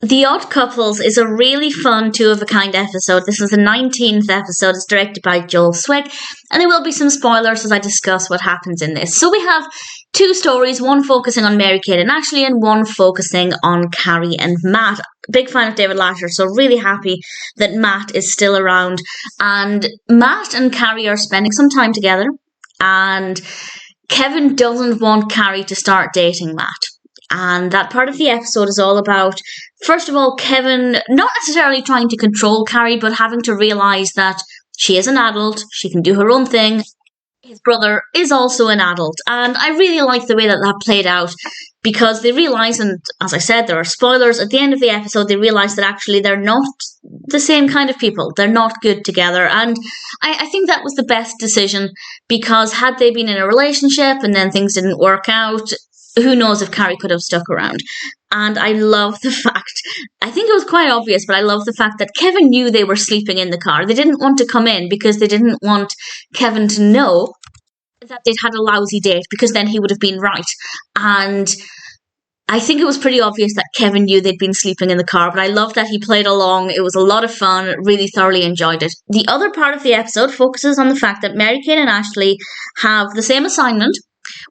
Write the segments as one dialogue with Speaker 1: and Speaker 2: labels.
Speaker 1: The Odd Couples is a really fun two-of-a-kind episode. This is the 19th episode. It's directed by Joel Zwick, and there will be some spoilers as I discuss what happens in this. So we have two stories, one focusing on Mary-Kate and Ashley, and one focusing on Carrie and Matt. Big fan of David Lascher, so really happy that Matt is still around. And Matt and Carrie are spending some time together, and Kevin doesn't want Carrie to start dating Matt. And that part of the episode is all about, first of all, Kevin not necessarily trying to control Carrie, but having to realise that she is an adult, she can do her own thing. His brother is also an adult. And I really like the way that that played out, because they realise, and as I said, there are spoilers, at the end of the episode, they realise that actually they're not the same kind of people. They're not good together. And I think that was the best decision, because had they been in a relationship and then things didn't work out, who knows if Carrie could have stuck around. And I love the fact, I think it was quite obvious, but I love the fact that Kevin knew they were sleeping in the car. They didn't want to come in because they didn't want Kevin to know that they'd had a lousy date, because then he would have been right. And I think it was pretty obvious that Kevin knew they'd been sleeping in the car, but I love that he played along. It was a lot of fun, really thoroughly enjoyed it. The other part of the episode focuses on the fact that Mary-Kate and Ashley have the same assignment,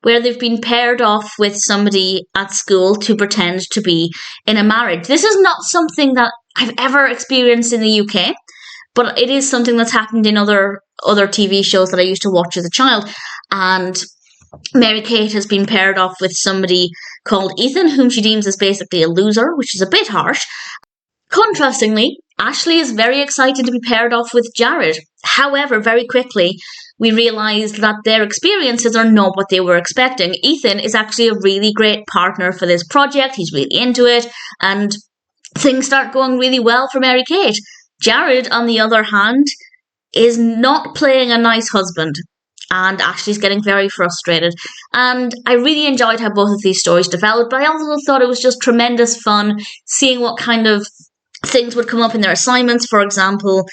Speaker 1: where they've been paired off with somebody at school to pretend to be in a marriage. This is not something that I've ever experienced in the UK, but it is something that's happened in other TV shows that I used to watch as a child. And Mary-Kate has been paired off with somebody called Ethan, whom she deems as basically a loser, which is a bit harsh. Contrastingly, Ashley is very excited to be paired off with Jared. However, very quickly, we realise that their experiences are not what they were expecting. Ethan is actually a really great partner for this project. He's really into it, and things start going really well for Mary-Kate. Jared, on the other hand, is not playing a nice husband, and Ashley's getting very frustrated. And I really enjoyed how both of these stories developed, but I also thought it was just tremendous fun seeing what kind of things would come up in their assignments. For example,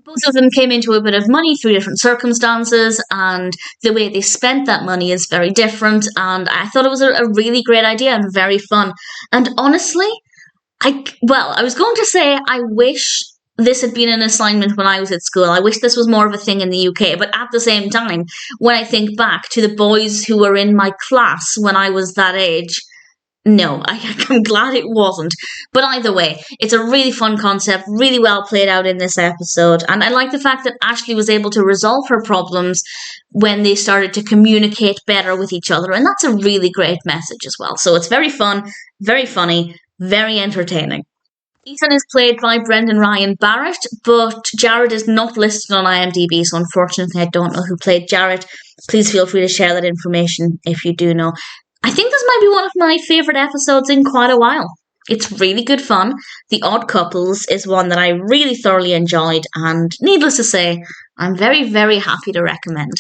Speaker 1: both of them came into a bit of money through different circumstances, and the way they spent that money is very different, and I thought it was a really great idea and very fun. And honestly, I was going to say I wish this had been an assignment when I was at school. I wish this was more of a thing in the UK, but at the same time, when I think back to the boys who were in my class when I was that age, no, I'm glad it wasn't. But either way, it's a really fun concept, really well played out in this episode. And I like the fact that Ashley was able to resolve her problems when they started to communicate better with each other. And that's a really great message as well. So it's very fun, very funny, very entertaining. Ethan is played by Brendan Ryan Barrett, but Jared is not listed on IMDb, so unfortunately I don't know who played Jared. Please feel free to share that information if you do know. I think this might be one of my favourite episodes in quite a while. It's really good fun. The Odd Couples is one that I really thoroughly enjoyed, and needless to say, I'm very, very happy to recommend.